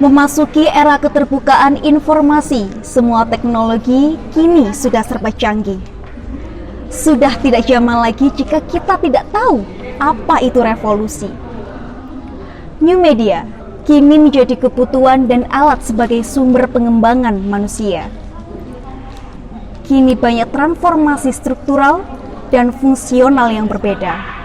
Memasuki era keterbukaan informasi, semua teknologi kini sudah serba canggih. Sudah tidak zaman lagi jika kita tidak tahu apa itu revolusi. New media kini menjadi kebutuhan dan alat sebagai sumber pengembangan manusia. Kini banyak transformasi struktural dan fungsional yang berbeda.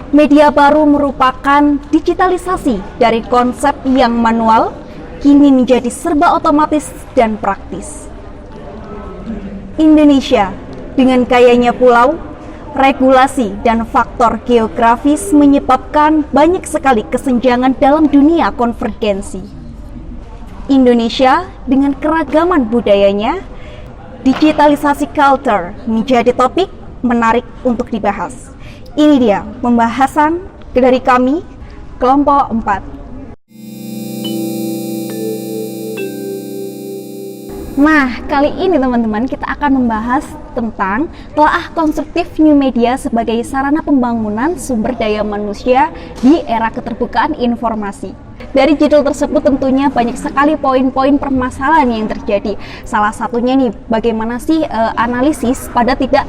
Media baru merupakan digitalisasi dari konsep yang manual, kini menjadi serba otomatis dan praktis. Indonesia dengan kayanya pulau, regulasi dan faktor geografis menyebabkan banyak sekali kesenjangan dalam dunia konvergensi. Indonesia dengan keragaman budayanya, digitalisasi culture menjadi topik menarik untuk dibahas. Ini dia pembahasan dari kami, kelompok 4. Nah, kali ini teman-teman kita akan membahas tentang telaah konstruktif new media sebagai sarana pembangunan sumber daya manusia di era keterbukaan informasi. Dari judul tersebut tentunya banyak sekali poin-poin permasalahan yang terjadi. Salah satunya nih, bagaimana sih analisis pada tidak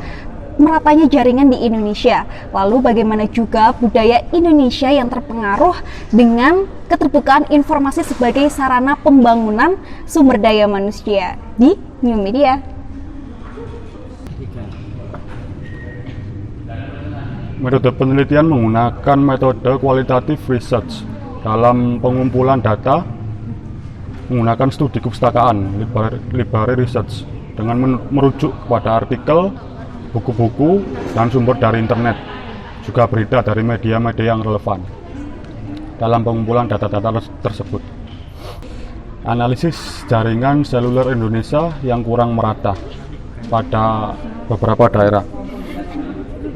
meratanya jaringan di Indonesia. Lalu bagaimana juga budaya Indonesia yang terpengaruh dengan keterbukaan informasi sebagai sarana pembangunan sumber daya manusia di new media. Metode penelitian menggunakan metode qualitative research dalam pengumpulan data menggunakan studi kepustakaan, library research, dengan merujuk kepada artikel, buku-buku, dan sumber dari internet, juga berita dari media-media yang relevan dalam pengumpulan data-data tersebut. Analisis jaringan seluler Indonesia yang kurang merata pada beberapa daerah.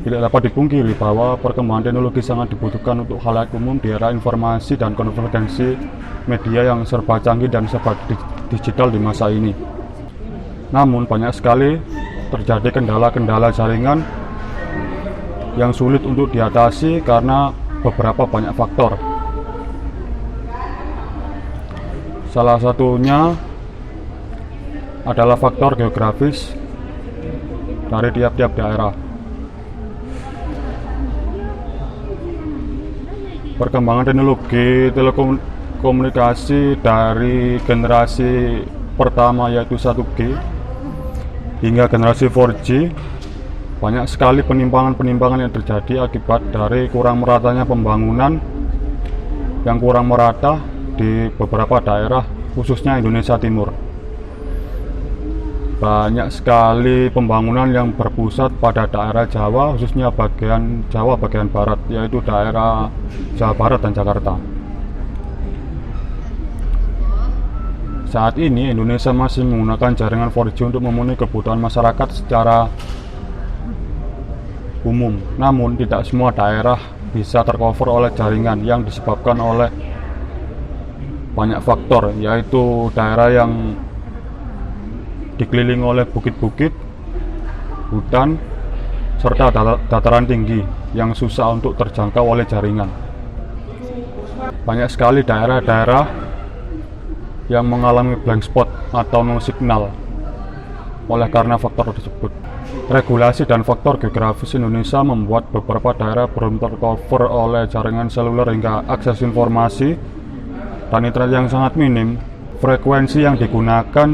Tidak dapat dipungkiri bahwa perkembangan teknologi sangat dibutuhkan untuk khalayak umum di era informasi dan konvergensi media yang serba canggih dan serba digital di masa ini. Namun banyak sekali terjadi kendala-kendala jaringan yang sulit untuk diatasi karena beberapa banyak faktor. Salah satunya adalah faktor geografis dari tiap-tiap daerah. Perkembangan teknologi telekomunikasi dari generasi pertama yaitu 1G hingga generasi 4G, banyak sekali penimpangan-penimpangan yang terjadi akibat dari kurang meratanya pembangunan yang kurang merata di beberapa daerah, khususnya Indonesia Timur. Banyak sekali pembangunan yang berpusat pada daerah Jawa, khususnya bagian Jawa bagian barat, yaitu daerah Jawa Barat dan Jakarta. Saat ini Indonesia masih menggunakan jaringan 4G untuk memenuhi kebutuhan masyarakat secara umum. Namun tidak semua daerah bisa tercover oleh jaringan yang disebabkan oleh banyak faktor, yaitu daerah yang dikelilingi oleh bukit-bukit, hutan, serta dataran tinggi yang susah untuk terjangkau oleh jaringan. Banyak sekali daerah-daerah yang mengalami blank spot atau no signal oleh karena faktor tersebut. Regulasi dan faktor geografis Indonesia membuat beberapa daerah belum tercover oleh jaringan seluler hingga akses informasi dan internet yang sangat minim. Frekuensi yang digunakan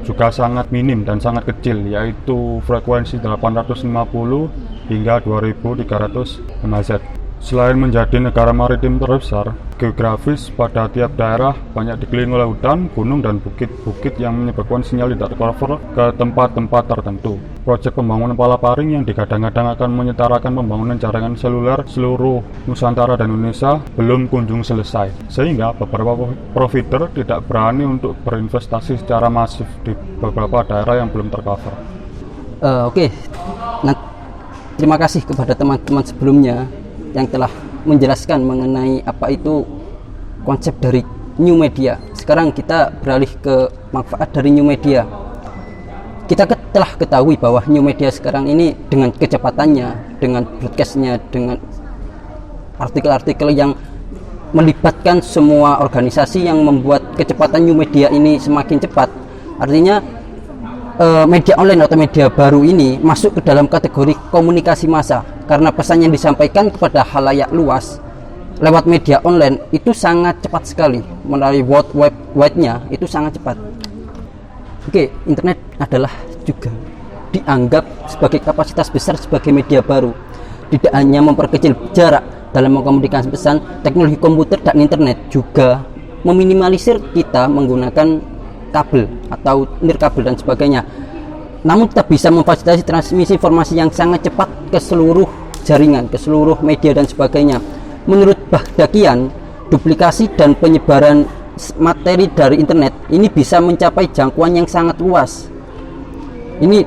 juga sangat minim dan sangat kecil, yaitu frekuensi 850 hingga 2300 MHz. Selain menjadi negara maritim terbesar, geografis pada tiap daerah banyak dikelilingi oleh hutan, gunung, dan bukit-bukit yang menyebabkan sinyal tidak tercover ke tempat-tempat tertentu. Proyek pembangunan Palaparing yang digadang-gadang akan menyetarakan pembangunan jaringan seluler seluruh Nusantara dan Indonesia belum kunjung selesai, sehingga beberapa provider tidak berani untuk berinvestasi secara masif di beberapa daerah yang belum tercover. Oke. Nah, terima kasih kepada teman-teman sebelumnya yang telah menjelaskan mengenai apa itu konsep dari new media. Sekarang kita beralih ke manfaat dari new media. Kita telah ketahui bahwa new media sekarang ini dengan kecepatannya, dengan broadcastnya, dengan artikel-artikel yang melibatkan semua organisasi yang membuat kecepatan new media ini semakin cepat. Artinya media online atau media baru ini masuk ke dalam kategori komunikasi massa, karena pesan yang disampaikan kepada khalayak luas lewat media online itu sangat cepat sekali, melalui World Wide Wide-nya itu sangat cepat. Oke, internet adalah juga dianggap sebagai kapasitas besar sebagai media baru. Tidak hanya memperkecil jarak dalam mengkomunikasi pesan, teknologi komputer dan internet juga meminimalisir kita menggunakan kabel atau nirkabel dan sebagainya. Namun kita bisa memfasilitasi transmisi informasi yang sangat cepat ke seluruh jaringan, ke seluruh media dan sebagainya. Menurut Bahdakian, duplikasi dan penyebaran materi dari internet ini bisa mencapai jangkauan yang sangat luas. Ini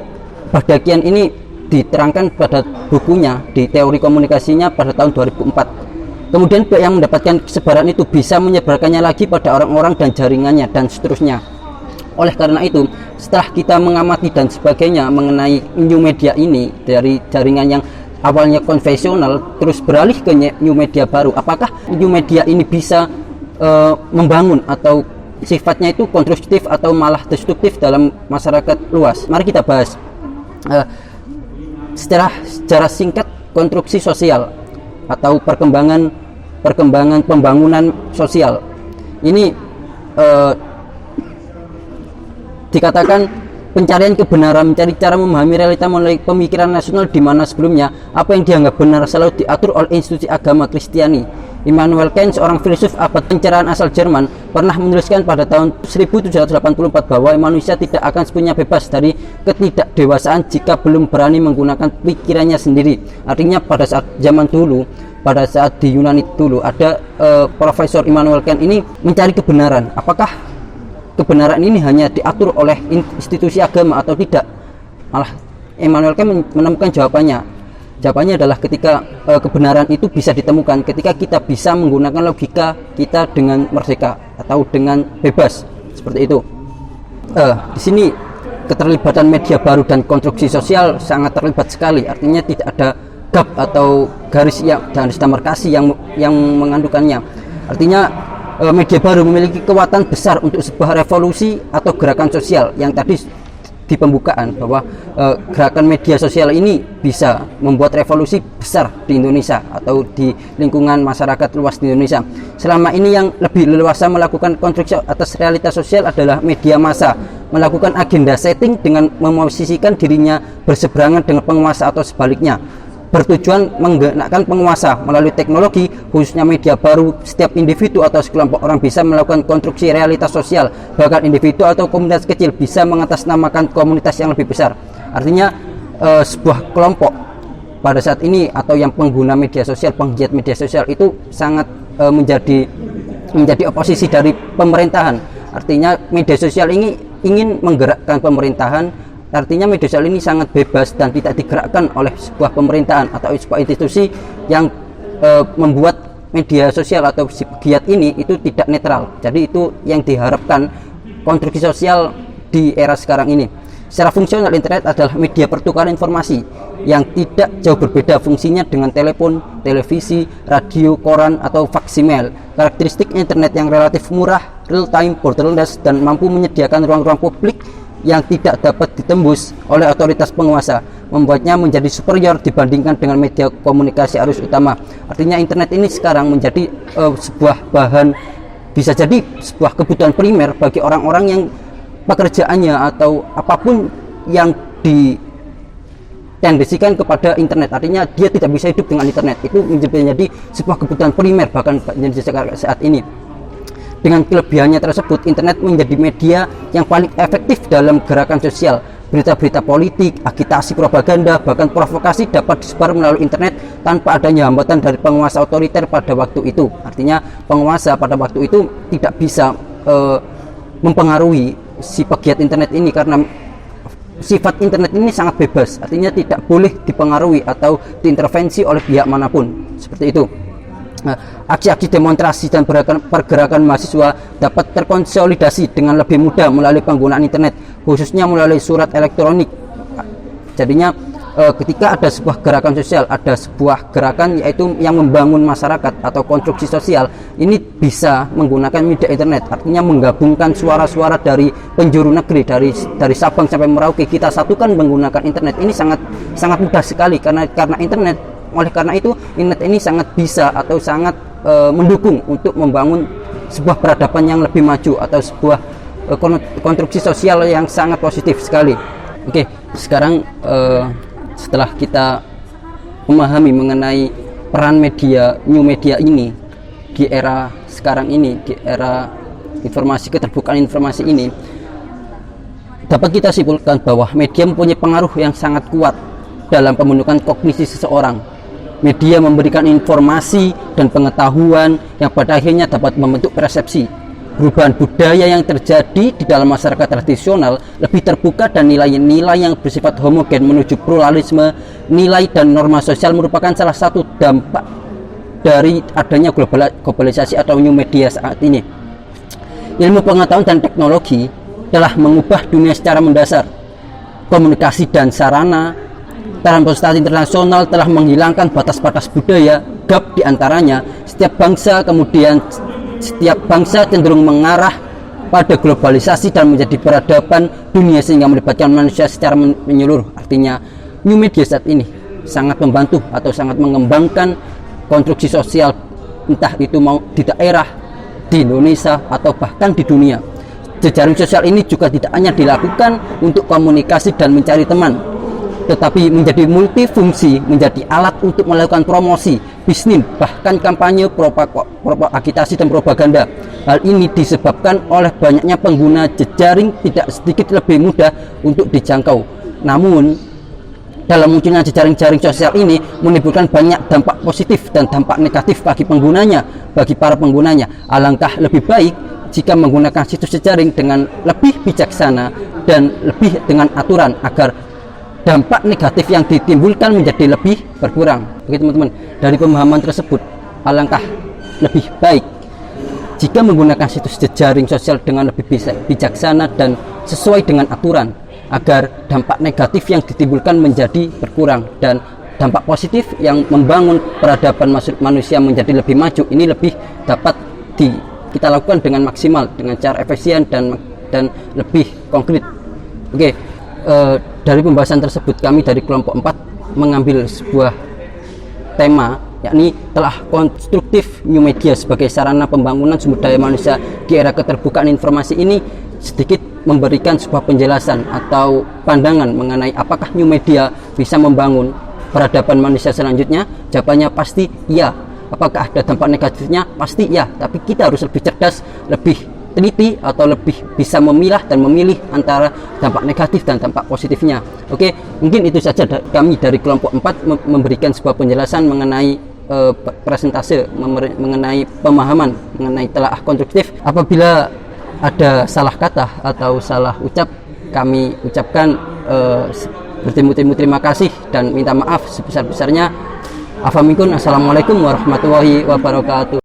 Bahdakian ini diterangkan pada bukunya di teori komunikasinya pada tahun 2004. Kemudian pihak yang mendapatkan kesebaran itu bisa menyebarkannya lagi pada orang-orang dan jaringannya dan seterusnya. Oleh karena itu, setelah kita mengamati dan sebagainya mengenai new media ini dari jaringan yang awalnya konvensional terus beralih ke new media baru, apakah new media ini bisa membangun atau sifatnya itu konstruktif atau malah destruktif dalam masyarakat luas? Mari kita bahas. Secara singkat, konstruksi sosial atau perkembangan pembangunan sosial ini dikatakan pencarian kebenaran, mencari cara memahami realita melalui pemikiran nasional, di mana sebelumnya apa yang dianggap benar selalu diatur oleh institusi agama Kristiani. Immanuel Kant, seorang filsuf abad pencerahan asal Jerman, pernah menuliskan pada tahun 1784 bahwa manusia tidak akan sepenuhnya bebas dari ketidakdewasaan jika belum berani menggunakan pikirannya sendiri. Artinya pada saat zaman dulu, pada saat di Yunani dulu, ada Profesor Immanuel Kant ini mencari kebenaran. Apakah kebenaran ini hanya diatur oleh institusi agama atau tidak? Malah Immanuel Kant menemukan jawabannya. Jawabannya adalah ketika kebenaran itu bisa ditemukan ketika kita bisa menggunakan logika kita dengan merdeka atau dengan bebas, seperti itu. Di sini keterlibatan media baru dan konstruksi sosial sangat terlibat sekali. Artinya tidak ada gap atau garis demarkasi yang mengandungkannya. Artinya media baru memiliki kekuatan besar untuk sebuah revolusi atau gerakan sosial yang tadi di pembukaan bahwa gerakan media sosial ini bisa membuat revolusi besar di Indonesia atau di lingkungan masyarakat luas di Indonesia. Selama ini yang lebih leluasa melakukan konstruksi atas realitas sosial adalah media massa, melakukan agenda setting dengan memosisikan dirinya berseberangan dengan penguasa atau sebaliknya, bertujuan menggunakan penguasa melalui teknologi, khususnya media baru. Setiap individu atau sekelompok orang bisa melakukan konstruksi realitas sosial, bahkan individu atau komunitas kecil bisa mengatasnamakan komunitas yang lebih besar. Artinya sebuah kelompok pada saat ini atau yang pengguna media sosial, penggiat media sosial itu sangat menjadi oposisi dari pemerintahan. Artinya media sosial ini ingin menggerakkan pemerintahan. Artinya media sosial ini sangat bebas dan tidak digerakkan oleh sebuah pemerintahan atau sebuah institusi yang membuat media sosial atau si pegiat ini itu tidak netral. Jadi itu yang diharapkan konstruksi sosial di era sekarang ini. Secara fungsional, internet adalah media pertukaran informasi yang tidak jauh berbeda fungsinya dengan telepon, televisi, radio, koran, atau faksimiles. Karakteristik internet yang relatif murah, real time, borderless, dan mampu menyediakan ruang-ruang publik yang tidak dapat ditembus oleh otoritas penguasa membuatnya menjadi superior dibandingkan dengan media komunikasi arus utama. Artinya internet ini sekarang menjadi sebuah bahan, bisa jadi sebuah kebutuhan primer bagi orang-orang yang pekerjaannya atau apapun yang ditendensikan kepada internet. Artinya dia tidak bisa hidup dengan internet. Itu menjadi sebuah kebutuhan primer bahkan saat ini. Dengan kelebihannya tersebut, internet menjadi media yang paling efektif dalam gerakan sosial. Berita-berita politik, agitasi, propaganda, bahkan provokasi dapat disebar melalui internet tanpa adanya hambatan dari penguasa otoriter pada waktu itu. Artinya penguasa pada waktu itu tidak bisa mempengaruhi si pegiat internet ini karena sifat internet ini sangat bebas. Artinya tidak boleh dipengaruhi atau diintervensi oleh pihak manapun. Seperti itu. Aksi-aksi demonstrasi dan pergerakan mahasiswa dapat terkonsolidasi dengan lebih mudah melalui penggunaan internet, khususnya melalui surat elektronik. Jadinya ketika ada sebuah gerakan sosial, ada sebuah gerakan yaitu yang membangun masyarakat atau konstruksi sosial, ini bisa menggunakan media internet, artinya menggabungkan suara-suara dari penjuru negeri, dari Sabang sampai Merauke, kita satukan menggunakan internet. Ini sangat mudah sekali karena internet. Oleh karena itu internet ini sangat bisa atau sangat mendukung untuk membangun sebuah peradaban yang lebih maju atau sebuah konstruksi sosial yang sangat positif sekali. Oke, sekarang setelah kita memahami mengenai peran media, new media ini di era sekarang ini, di era informasi, keterbukaan informasi ini, dapat kita simpulkan bahwa media mempunyai pengaruh yang sangat kuat dalam pembentukan kognisi seseorang. Media memberikan informasi dan pengetahuan yang pada akhirnya dapat membentuk persepsi. Perubahan budaya yang terjadi di dalam masyarakat tradisional lebih terbuka dan nilai-nilai yang bersifat homogen menuju pluralisme, nilai dan norma sosial merupakan salah satu dampak dari adanya globalisasi atau new media saat ini. Ilmu pengetahuan dan teknologi telah mengubah dunia secara mendasar. Komunikasi dan sarana transportasi internasional telah menghilangkan batas-batas budaya, gap diantaranya. Setiap bangsa cenderung mengarah pada globalisasi dan menjadi peradaban dunia sehingga melibatkan manusia secara menyeluruh. Artinya new media saat ini sangat membantu atau sangat mengembangkan konstruksi sosial, entah itu mau di daerah, di Indonesia atau bahkan di dunia. Jejaring sosial ini juga tidak hanya dilakukan untuk komunikasi dan mencari teman, tetapi menjadi multifungsi, menjadi alat untuk melakukan promosi, bisnis, bahkan kampanye, agitasi dan propaganda. Hal ini disebabkan oleh banyaknya pengguna jejaring tidak sedikit lebih mudah untuk dijangkau. Namun, dalam munculnya jejaring-jejaring sosial ini menimbulkan banyak dampak positif dan dampak negatif bagi penggunanya, bagi para penggunanya. Alangkah lebih baik jika menggunakan situs jejaring dengan lebih bijaksana dan lebih dengan aturan agar dampak negatif yang ditimbulkan menjadi lebih berkurang. Oke teman-teman, dari pemahaman tersebut, alangkah lebih baik jika menggunakan situs jejaring sosial dengan lebih bijaksana dan sesuai dengan aturan agar dampak negatif yang ditimbulkan menjadi berkurang dan dampak positif yang membangun peradaban manusia menjadi lebih maju ini lebih dapat kita lakukan dengan maksimal, dengan cara efisien dan lebih konkret. Oke. Dari pembahasan tersebut kami dari kelompok 4 mengambil sebuah tema, yakni telah konstruktif new media sebagai sarana pembangunan sumber daya manusia di era keterbukaan informasi ini sedikit memberikan sebuah penjelasan atau pandangan mengenai apakah new media bisa membangun peradaban manusia selanjutnya. Jawabannya pasti iya. Apakah ada dampak negatifnya? Pasti iya, tapi kita harus lebih cerdas, lebih teliti atau lebih bisa memilah dan memilih antara dampak negatif dan dampak positifnya. Oke, mungkin itu saja kami dari kelompok 4 memberikan sebuah penjelasan mengenai presentase, mengenai pemahaman mengenai telaah konstruktif. Apabila ada salah kata atau salah ucap, kami ucapkan bertemu-temu terima kasih dan minta maaf sebesar-besarnya. Assalamualaikum warahmatullahi wabarakatuh.